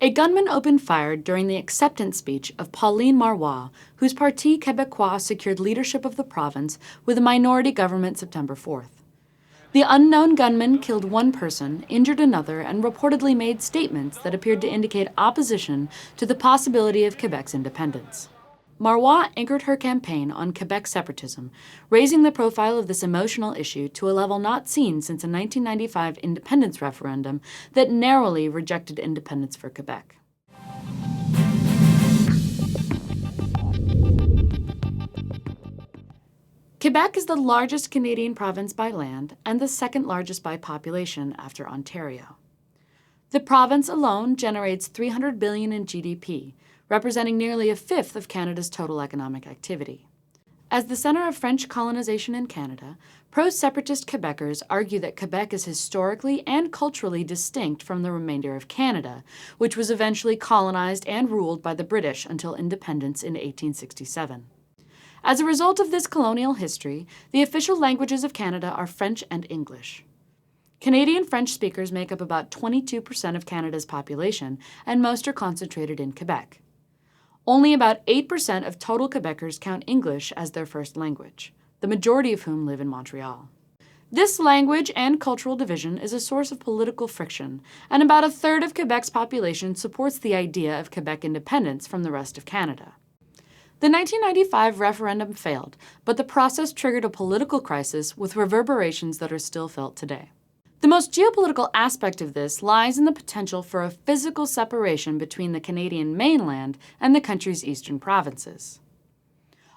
A gunman opened fire during the acceptance speech of Pauline Marois, whose Parti Québécois secured leadership of the province with a minority government September 4th. The unknown gunman killed one person, injured another, and reportedly made statements that appeared to indicate opposition to the possibility of Quebec's independence. Marois anchored her campaign on Quebec separatism, raising the profile of this emotional issue to a level not seen since a 1995 independence referendum that narrowly rejected independence for Quebec. Quebec is the largest Canadian province by land and the second largest by population after Ontario. The province alone generates $300 billion in GDP, representing nearly a fifth of Canada's total economic activity. As the center of French colonization in Canada, pro-separatist Quebecers argue that Quebec is historically and culturally distinct from the remainder of Canada, which was eventually colonized and ruled by the British until independence in 1867. As a result of this colonial history, the official languages of Canada are French and English. Canadian French speakers make up about 22% of Canada's population, and most are concentrated in Quebec. Only about 8% of total Quebecers count English as their first language, the majority of whom live in Montreal. This language and cultural division is a source of political friction, and about a third of Quebec's population supports the idea of Quebec independence from the rest of Canada. The 1995 referendum failed, but the process triggered a political crisis with reverberations that are still felt today. The most geopolitical aspect of this lies in the potential for a physical separation between the Canadian mainland and the country's eastern provinces.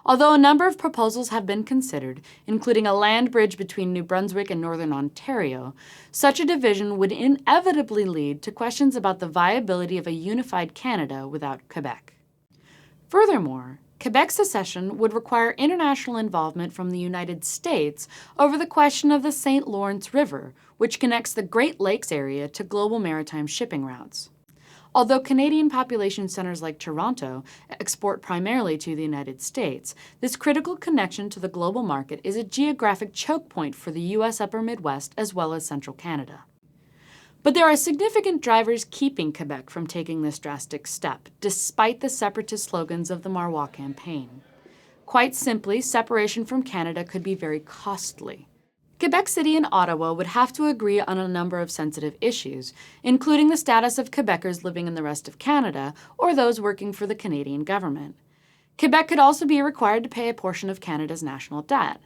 Although a number of proposals have been considered, including a land bridge between New Brunswick and northern Ontario, such a division would inevitably lead to questions about the viability of a unified Canada without Quebec. Furthermore, Quebec's secession would require international involvement from the United States over the question of the St. Lawrence River, which connects the Great Lakes area to global maritime shipping routes. Although Canadian population centers like Toronto export primarily to the United States, this critical connection to the global market is a geographic choke point for the U.S. Upper Midwest as well as central Canada. But there are significant drivers keeping Quebec from taking this drastic step, despite the separatist slogans of the Marois campaign. Quite simply, separation from Canada could be very costly. Quebec City and Ottawa would have to agree on a number of sensitive issues, including the status of Quebecers living in the rest of Canada or those working for the Canadian government. Quebec could also be required to pay a portion of Canada's national debt.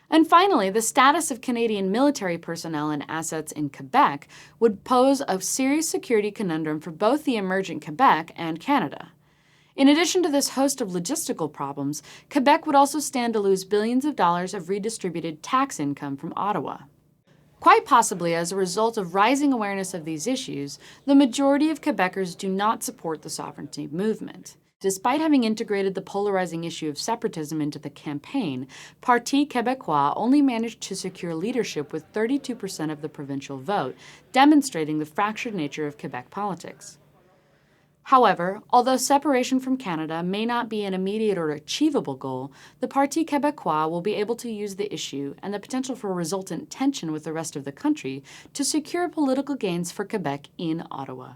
And finally, the status of Canadian military personnel and assets in Quebec would pose a serious security conundrum for both the emergent Quebec and Canada. In addition to this host of logistical problems, Quebec would also stand to lose billions of dollars of redistributed tax income from Ottawa. Quite possibly as a result of rising awareness of these issues, the majority of Quebecers do not support the sovereignty movement. Despite having integrated the polarizing issue of separatism into the campaign, Parti Québécois only managed to secure leadership with 32% of the provincial vote, demonstrating the fractured nature of Quebec politics. However, although separation from Canada may not be an immediate or achievable goal, the Parti Québécois will be able to use the issue and the potential for resultant tension with the rest of the country to secure political gains for Quebec in Ottawa.